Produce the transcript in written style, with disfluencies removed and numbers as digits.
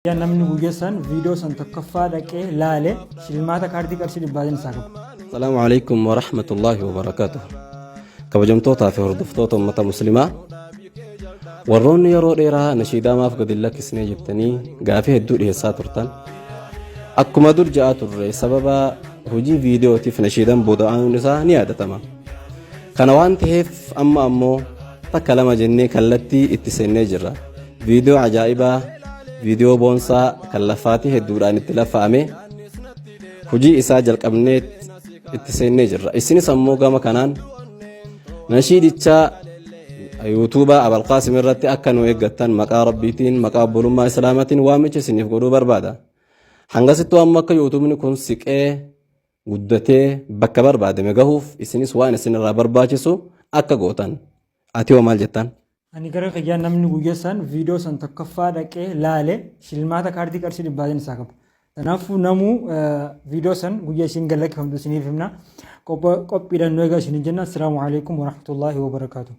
Ya namni guyyasan video san tokkoffaa dhaqee laale shilmaata kaartii qarshii dhibbaatiin isaa qabu. Assalamu alaikum wa rahmatullahi wa barakatuh. Kabajamtootaa fi hordoftoota ummata muslimaa warroonni yeroo dheeraa nashiidaa maaf gadi lakkisnee jirtanii gaafii hedduu dhiyeessaa turtan. Akkuma dur ja'aa turre sababa hojii viidiyootiif nashiidaan booda'uun isaa ni yaadatama. Kana waan ta'eef amma ammoo takka lama jennee kallattii itti seennee jirra. Viidiyoo ajaa'ibaa viidiyoo boonsaa kan lafaatii hedduudhaan itti lafaame hojii isaa jalqabnee itti seennee jirra. Isinis ammoo gama kanaan nashiidichaa yuutuubaa Abalqaasim irratti akka nu eeggattan maqaa rabbiitiin maqaa obbolummaa islaamaatiin waamicha isiniif godhuu barbaada. Hangasittuu ammoo akka yuutuubni kun siqee guddatee bakka barbaadame gahuuf isinis waan isinirraa barbaachisu akka gootan. Ati hoo maal jettan? Ani gara fayyaan namni guyyasan video san tokkoffaa dhaqee laale shilmaata kaartii qarshii dhibbaatiin isaa qabu. Kanaafuu namuu video san guyyaa isin galakkifamtu isiniif himna. Qophiidhaan nu eegaa isin jenna. Assalaamu alaikum wa rahmatullahi wa barakaatuh.